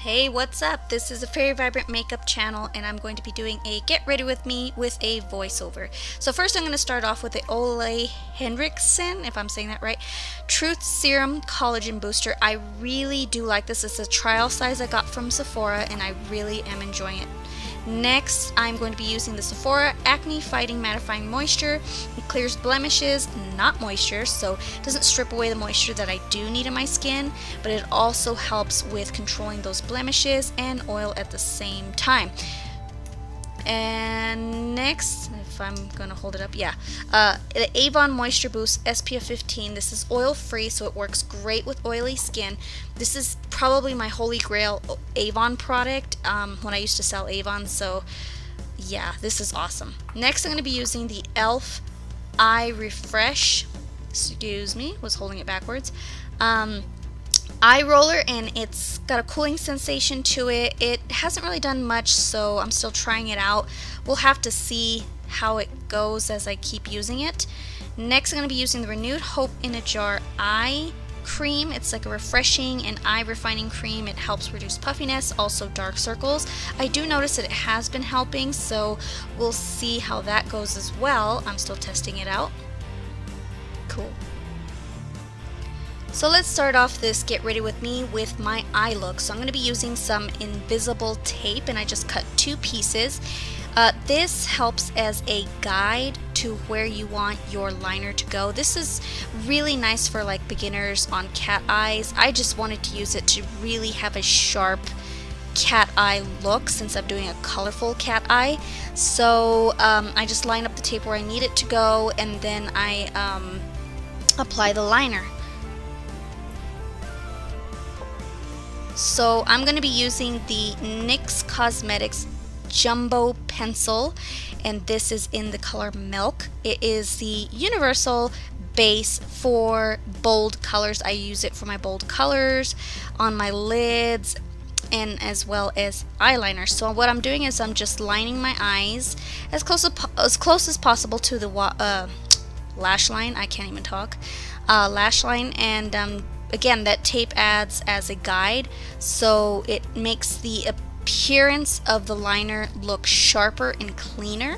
Hey, what's up? This is a Fairy Vibrant Makeup channel and I'm going to be doing a get ready with me with a voiceover. So first I'm going to start off with the Ole Henriksen, if I'm saying that right, Truth Serum Collagen Booster. I really do like this. It's a trial size I got from Sephora and I really am enjoying it. Next, I'm going to be using the Sephora Acne Fighting Mattifying Moisture. It clears blemishes, not moisture, so it doesn't strip away the moisture that I do need in my skin, but it also helps with controlling those blemishes and oil at the same time. And next, if I'm going to hold it up, the Avon Moisture Boost SPF 15. This is oil free, so it works great with oily skin. This is probably my holy grail Avon product when I used to sell Avon, so yeah, this is awesome. Next, I'm going to be using the e.l.f. Eye Refresh. Excuse me, was holding it backwards. Eye roller, and it's got a cooling sensation to it. It hasn't really done much, so I'm still trying it out. We'll have to see how it goes as I keep using it. Next, I'm going to be using the Renewed Hope in a Jar Eye Cream. It's like a refreshing and eye refining cream. It helps reduce puffiness, also dark circles. I do notice that it has been helping, so we'll see how that goes as well. I'm still testing it out. Cool. So let's start off this get ready with me with my eye look. So I'm going to be using some invisible tape, and I just cut 2 pieces. This helps as a guide to where you want your liner to go. This is really nice for like beginners on cat eyes. I just wanted to use it to really have a sharp cat eye look since I'm doing a colorful cat eye. So I just line up the tape where I need it to go, and then I apply the liner. So I'm going to be using the NYX Cosmetics Jumbo Pencil, and this is in the color Milk. It is the universal base for bold colors. I use it for my bold colors on my lids and as well as eyeliner. So what I'm doing is I'm just lining my eyes as close as possible to the lash line. I can't even talk. Lash line, and again, that tape adds as a guide, so it makes the appearance of the liner look sharper and cleaner.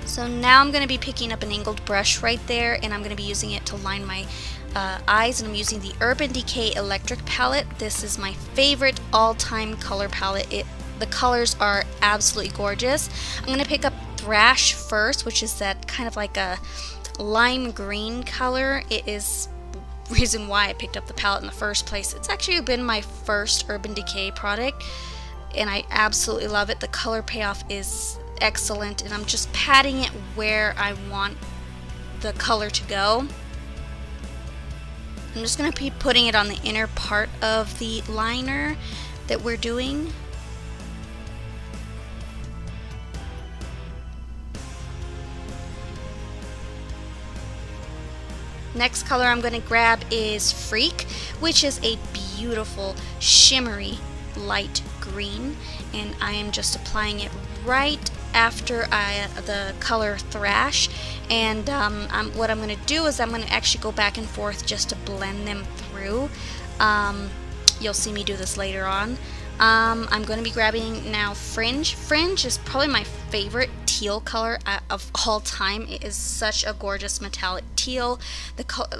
So now I'm going to be picking up an angled brush right there, and I'm going to be using it to line my eyes, and I'm using the Urban Decay Electric palette. This is my favorite all-time color palette. The colors are absolutely gorgeous. I'm going to pick up Thrash first, which is that kind of like a lime green color. It is reason why I picked up the palette in the first place. It's actually been my first Urban Decay product, and I absolutely love it. The color payoff is excellent, and I'm just patting it where I want the color to go. I'm just going to be putting it on the inner part of the liner that we're doing. Next color I'm going to grab is Freak, which is a beautiful shimmery light green, and I am just applying it right after the color Thrash, and what I'm going to do is I'm going to actually go back and forth just to blend them through. You'll see me do this later on. I'm going to be grabbing now Fringe. Fringe is probably my favorite teal color of all time. It is such a gorgeous metallic teal.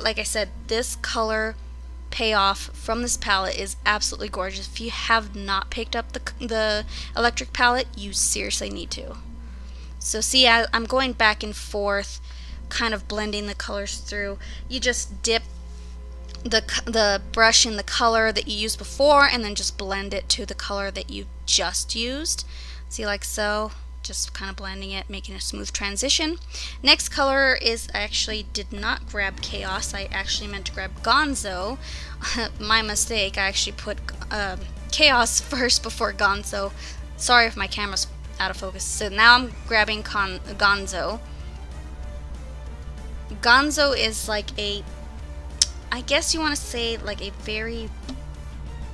Like I said, this color payoff from this palette is absolutely gorgeous. If you have not picked up the electric palette, you seriously need to. So see, I'm going back and forth, kind of blending the colors through. You just dip the brush in the color that you used before, and then just blend it to the color that you just used. See, like so. Just kind of blending it, making a smooth transition. Next color is, I actually did not grab Chaos. I actually meant to grab Gonzo. My mistake. I actually put Chaos first before Gonzo. Sorry if my camera's out of focus. So now I'm grabbing Gonzo. Gonzo is like I guess you want to say like a very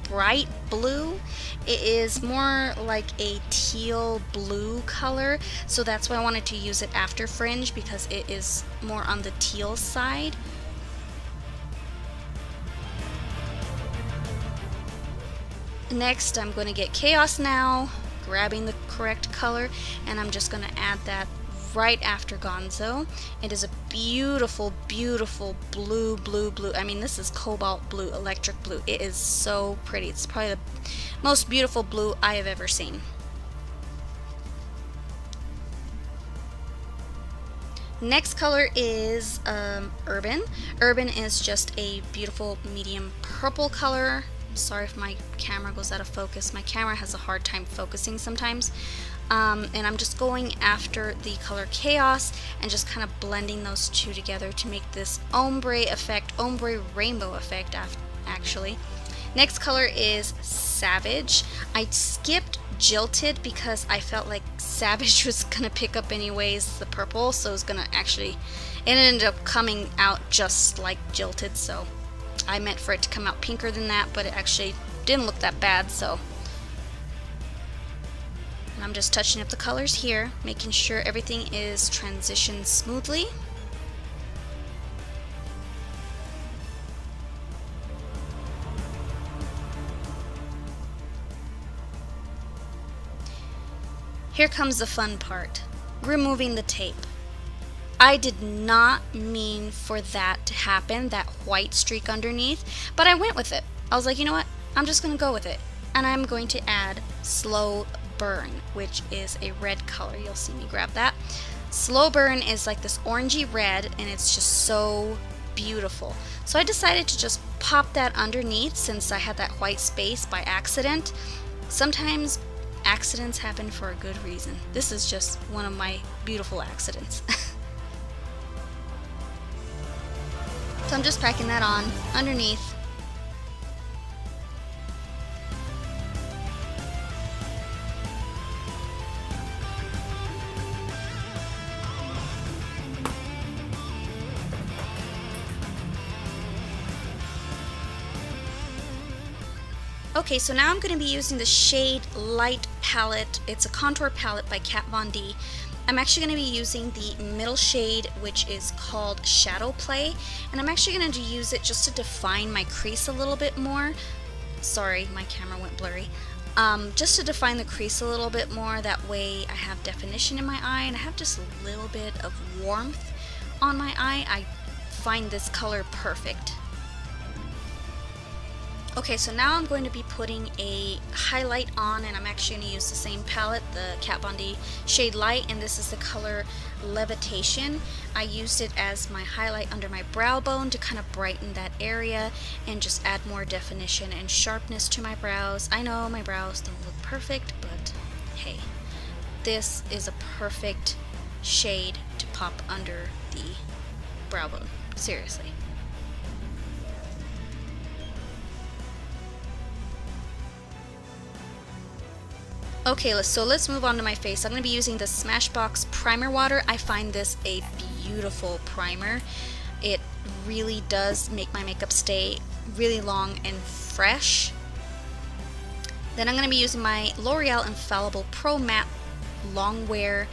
bright blue. It is more like a teal blue color, so that's why I wanted to use it after fringe, because it is more on the teal side. Next, I'm going to get Chaos Now, grabbing the correct color, and I'm just going to add that right after Gonzo. It is a beautiful, beautiful blue, blue, blue. I mean, this is cobalt blue, electric blue. It is so pretty. It's probably the most beautiful blue I have ever seen. Next color is Urban. Urban is just a beautiful medium purple color. I'm sorry if my camera goes out of focus. My camera has a hard time focusing sometimes. And I'm just going after the color Chaos and just kind of blending those two together to make this ombre effect, ombre rainbow effect actually. Next color is Savage. I skipped Jilted because I felt like Savage was gonna pick up anyways the purple, so it was gonna actually, it ended up coming out just like Jilted, so I meant for it to come out pinker than that, but it actually didn't look that bad, so. And I'm just touching up the colors here, making sure everything is transitioned smoothly. Here comes the fun part, removing the tape. I did not mean for that to happen, that white streak underneath, but I went with it. I was like, you know what, I'm just going to go with it. And I'm going to add Slow Burn, which is a red color. You'll see me grab that. Slow Burn is like this orangey red, and it's just so beautiful. So I decided to just pop that underneath since I had that white space by accident. Sometimes accidents happen for a good reason. This is just one of my beautiful accidents. So I'm just packing that on underneath. Okay, so now I'm going to be using the shade Light palette. It's a contour palette by Kat Von D. I'm actually going to be using the middle shade, which is called Shadow Play, and I'm actually going to use it just to define my crease a little bit more. Sorry, my camera went blurry. Just to define the crease a little bit more, that way I have definition in my eye and I have just a little bit of warmth on my eye. I find this color perfect. Okay, so now I'm going to be putting a highlight on, and I'm actually going to use the same palette, the Kat Von D shade Light, and this is the color Levitation. I used it as my highlight under my brow bone to kind of brighten that area and just add more definition and sharpness to my brows. I know my brows don't look perfect, but hey, this is a perfect shade to pop under the brow bone. Seriously. Okay, so let's move on to my face. I'm going to be using the Smashbox Primer Water. I find this a beautiful primer. It really does make my makeup stay really long and fresh. Then I'm going to be using my L'Oreal Infallible Pro Matte Longwear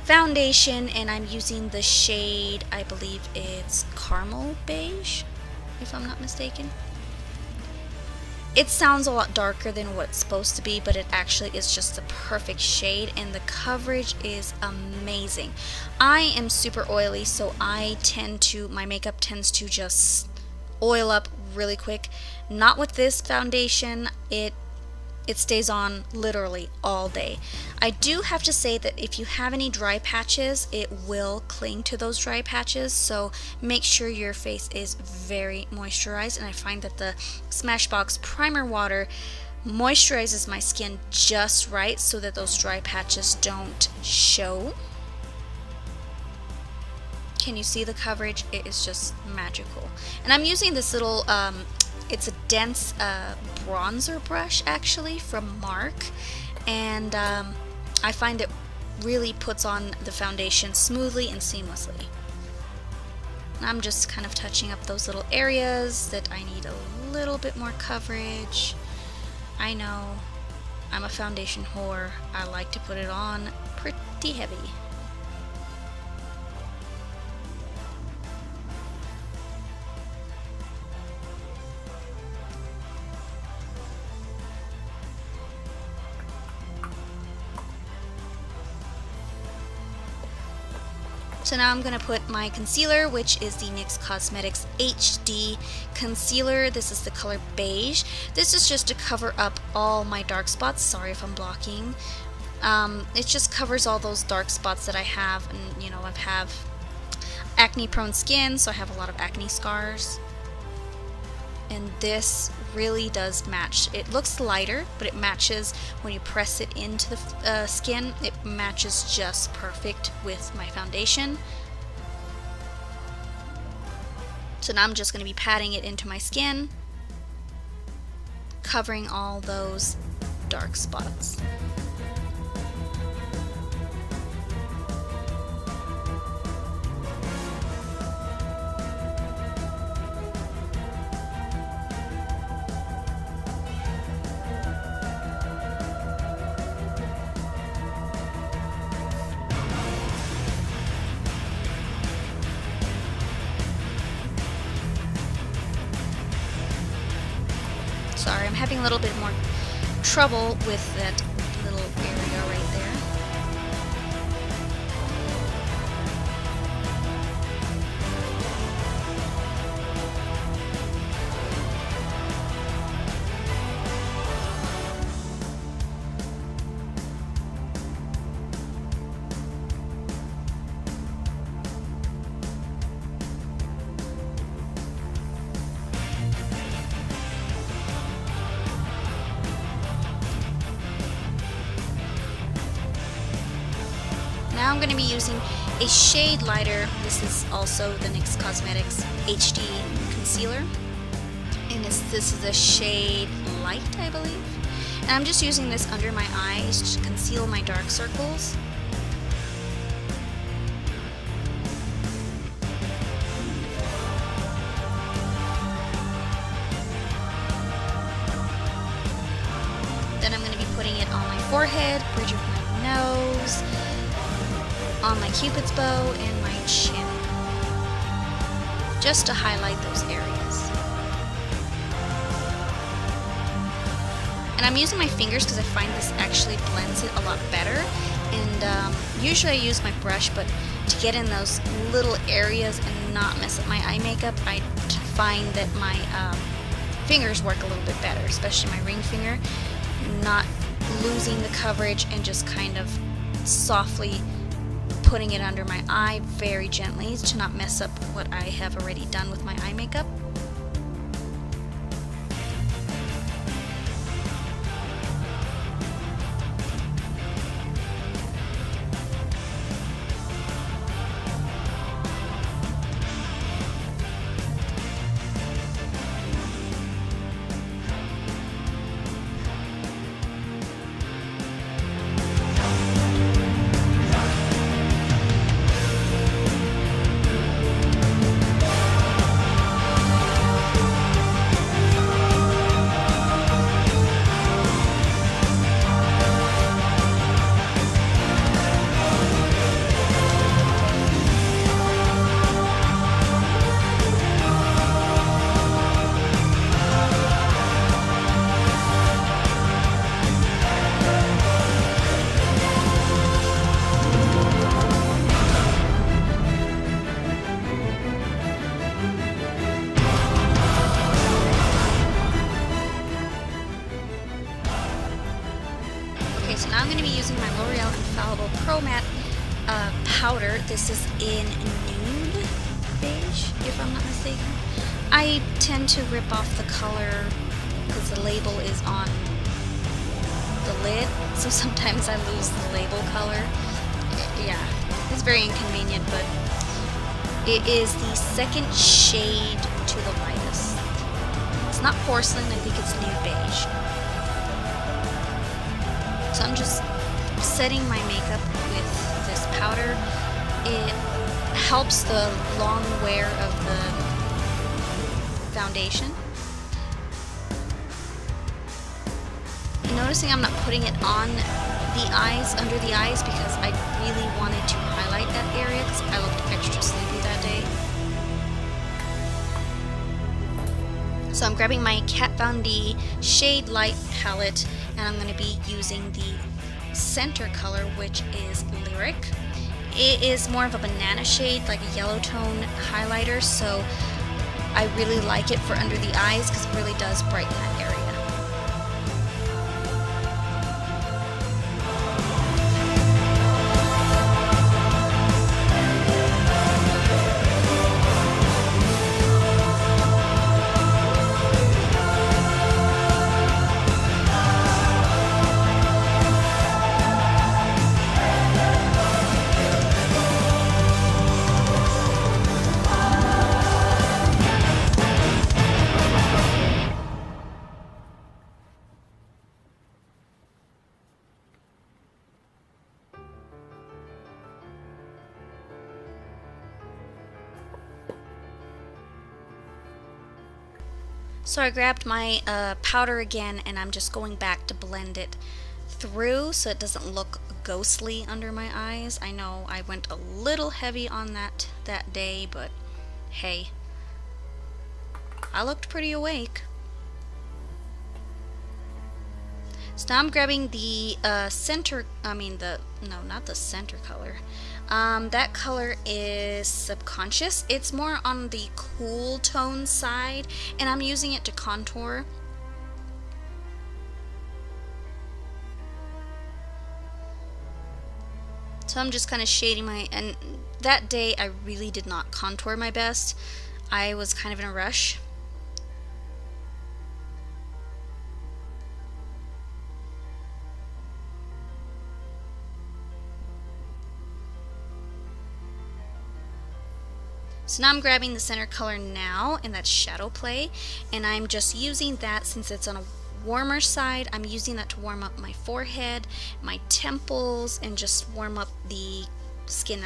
Foundation, and I'm using the shade, I believe it's Caramel Beige, if I'm not mistaken. It sounds a lot darker than what it's supposed to be, but it actually is just the perfect shade, and the coverage is amazing. I am super oily, so my makeup tends to just oil up really quick. Not with this foundation. It stays on literally all day. I do have to say that if you have any dry patches, it will cling to those dry patches, so make sure your face is very moisturized, and I find that the Smashbox Primer Water moisturizes my skin just right so that those dry patches don't show. Can you see the coverage? It is just magical. And I'm using this little it's a dense bronzer brush actually from Mark, and I find it really puts on the foundation smoothly and seamlessly. I'm just kind of touching up those little areas that I need a little bit more coverage. I know, I'm a foundation whore. I like to put it on pretty heavy. So now I'm going to put my concealer, which is the NYX Cosmetics HD Concealer. This is the color Beige. This is just to cover up all my dark spots. Sorry if I'm blocking. It just covers all those dark spots that I have. And, you know, I have acne prone skin, so I have a lot of acne scars. And this really does match. It looks lighter, but it matches when you press it into the skin. It matches just perfect with my foundation. So now I'm just going to be patting it into my skin, covering all those dark spots. Sorry, I'm having a little bit more trouble with that little area right there. Now I'm going to be using a shade lighter. This is also the NYX Cosmetics HD Concealer. And this is a shade Light, I believe. And I'm just using this under my eyes to conceal my dark circles. Then I'm going to be putting it on my forehead, bridge of my nose, on my cupid's bow, and my chin, just to highlight those areas. And I'm using my fingers because I find this actually blends it a lot better. And usually I use my brush, but to get in those little areas and not mess up my eye makeup, I find that my fingers work a little bit better, especially my ring finger, not losing the coverage and just kind of softly putting it under my eye very gently to not mess up what I have already done with my eye makeup. So now I'm going to be using my L'Oreal Infallible Pro Matte powder. This is in Nude Beige, if I'm not mistaken. I tend to rip off the color because the label is on the lid, so sometimes I lose the label color. Yeah, it's very inconvenient, but it is the second shade to the lightest. It's not porcelain, I think it's Nude Beige. So I'm just setting my makeup with this powder. It helps the long wear of the foundation. And noticing I'm not putting it on the eyes, under the eyes, because I really wanted to highlight that area because I looked extra sleepy that day. So I'm grabbing my Kat Von D Shade Light palette, and I'm going to be using the center color, which is Lyric. It is more of a banana shade, like a yellow tone highlighter, so I really like it for under the eyes because it really does brighten that area. So I grabbed my powder again, and I'm just going back to blend it through so it doesn't look ghostly under my eyes. I know I went a little heavy on that day, but hey, I looked pretty awake. So now I'm grabbing the center, not the center color. That color is Subconscious. It's more on the cool tone side, and I'm using it to contour. So I'm just kind of shading and that day I really did not contour my best. I was kind of in a rush. So now I'm grabbing the center color now, and that's Shadow Play, and I'm just using that since it's on a warmer side. I'm using that to warm up my forehead, my temples, and just warm up the skin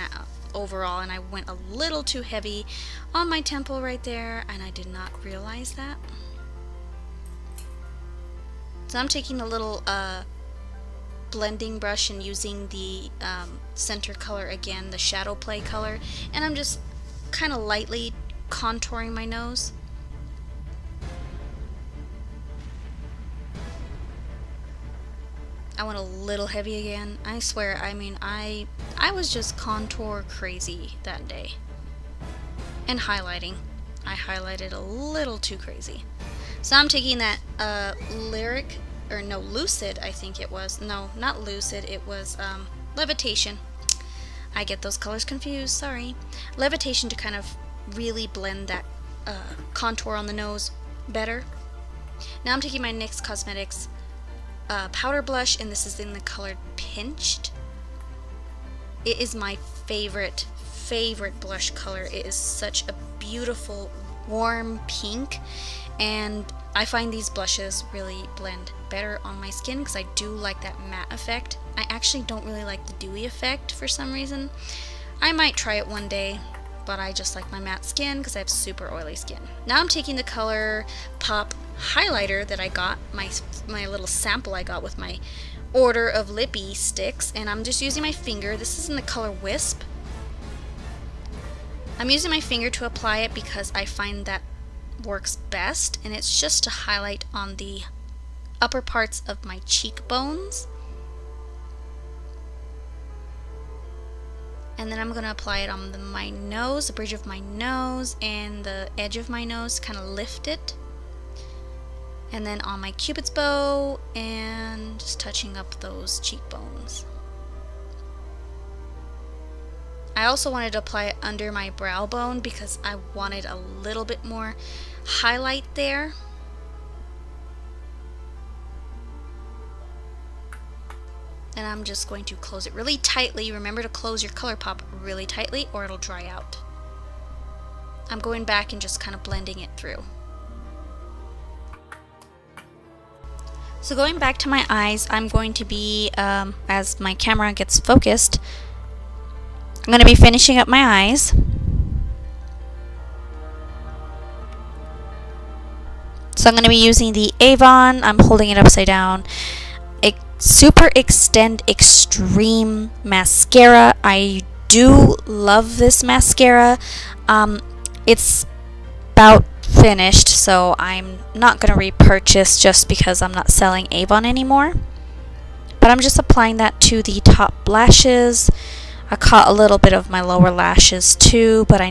overall. And I went a little too heavy on my temple right there, and I did not realize that. So I'm taking a little blending brush and using the center color again, the Shadow Play color, and I'm just kind of lightly contouring my nose. I went a little heavy again. I swear, I was just contour crazy that day. And highlighting. I highlighted a little too crazy. So I'm taking that Lucid, I think it was. No, not Lucid, it was Levitation. I get those colors confused, sorry. Levitation to kind of really blend that contour on the nose better. Now I'm taking my NYX Cosmetics powder blush, and this is in the color Pinched. It is my favorite blush color. It is such a beautiful warm pink, and I find these blushes really blend better on my skin because I do like that matte effect. I actually don't really like the dewy effect for some reason. I might try it one day, but I just like my matte skin because I have super oily skin. Now I'm taking the Color Pop highlighter that I got, my little sample I got with my order of lippy sticks, and I'm just using my finger. This is in the color Wisp. I'm using my finger to apply it because I find that works best, and it's just to highlight on the upper parts of my cheekbones. And then I'm going to apply it on my nose, the bridge of my nose, and the edge of my nose, kind of lift it. And then on my cupid's bow, and just touching up those cheekbones. I also wanted to apply it under my brow bone because I wanted a little bit more highlight there. And I'm just going to close it really tightly. Remember to close your ColourPop really tightly or it'll dry out. I'm going back and just kind of blending it through. So going back to my eyes, I'm going to be, as my camera gets focused, I'm going to be finishing up my eyes. So I'm going to be using the Avon, I'm holding it upside down, Super Extend Extreme Mascara. I do love this mascara. It's about finished, so I'm not going to repurchase just because I'm not selling Avon anymore. But I'm just applying that to the top lashes. I caught a little bit of my lower lashes too, but I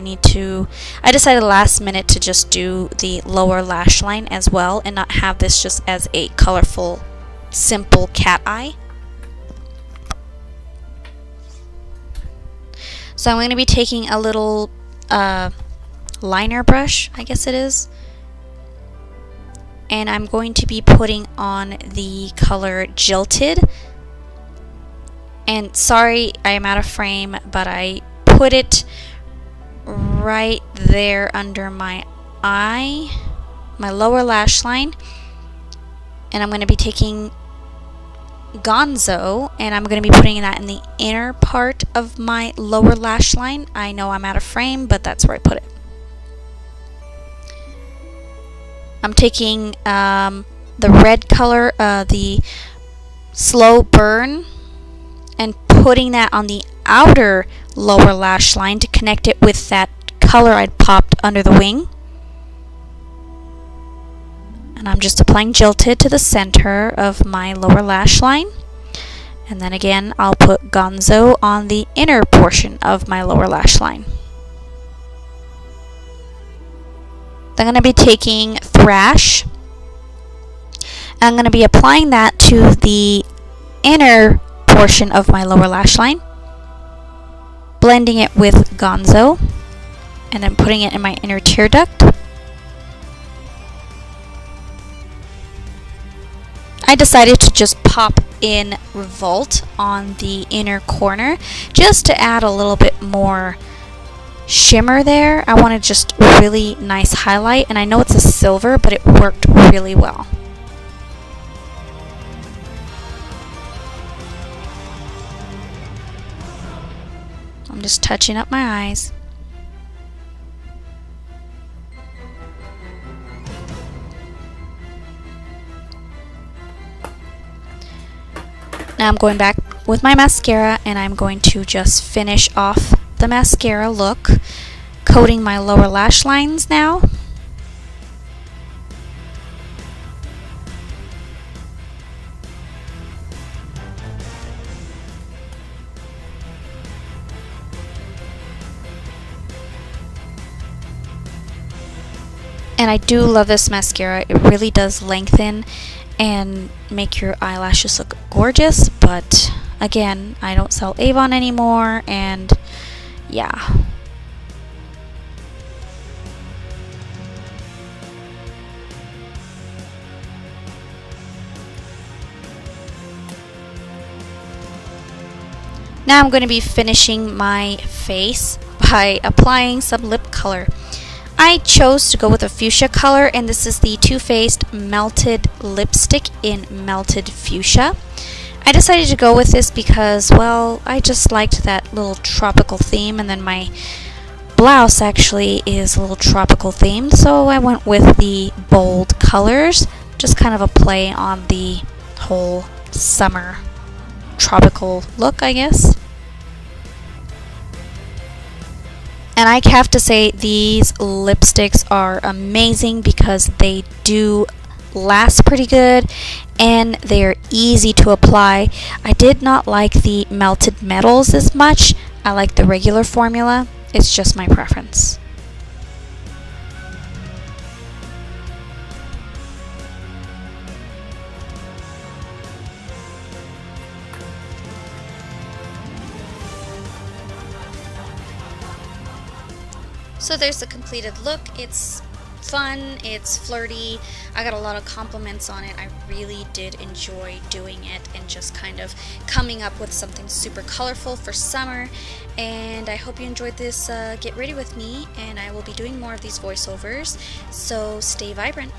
decided last minute to just do the lower lash line as well and not have this just as a colorful, simple cat eye. So I'm going to be taking a little liner brush, I guess it is, and I'm going to be putting on the color Jilted. And sorry, I am out of frame, but I put it right there under my eye, my lower lash line. And I'm going to be taking Gonzo, and I'm going to be putting that in the inner part of my lower lash line. I know I'm out of frame, but that's where I put it. I'm taking the red color, the Slow Burn, and putting that on the outer lower lash line to connect it with that color I'd popped under the wing. And I'm just applying Jilted to the center of my lower lash line. And then again, I'll put Gonzo on the inner portion of my lower lash line. Then I'm going to be taking Thrash. And I'm going to be applying that to the inner portion of my lower lash line, blending it with Gonzo, and then putting it in my inner tear duct. I decided to just pop in Revolt on the inner corner just to add a little bit more shimmer there. I wanted just really nice highlight, and I know it's a silver, but it worked really well. I'm just touching up my eyes. Now I'm going back with my mascara, and I'm going to just finish off the mascara look, coating my lower lash lines now. And I do love this mascara. It really does lengthen and make your eyelashes look gorgeous, but again, I don't sell Avon anymore, and yeah. Now I'm going to be finishing my face by applying some lip color. I chose to go with a fuchsia color, and this is the Too Faced Melted Lipstick in Melted Fuchsia. I decided to go with this because, well, I just liked that little tropical theme, and then my blouse actually is a little tropical themed, so I went with the bold colors, just kind of a play on the whole summer tropical look, I guess. And I have to say, these lipsticks are amazing because they do last pretty good and they're easy to apply. I did not like the melted metals as much. I like the regular formula. It's just my preference. So there's the completed look. It's fun, it's flirty. I got a lot of compliments on it. I really did enjoy doing it and just kind of coming up with something super colorful for summer. And I hope you enjoyed this Get Ready With Me, and I will be doing more of these voiceovers, so stay vibrant.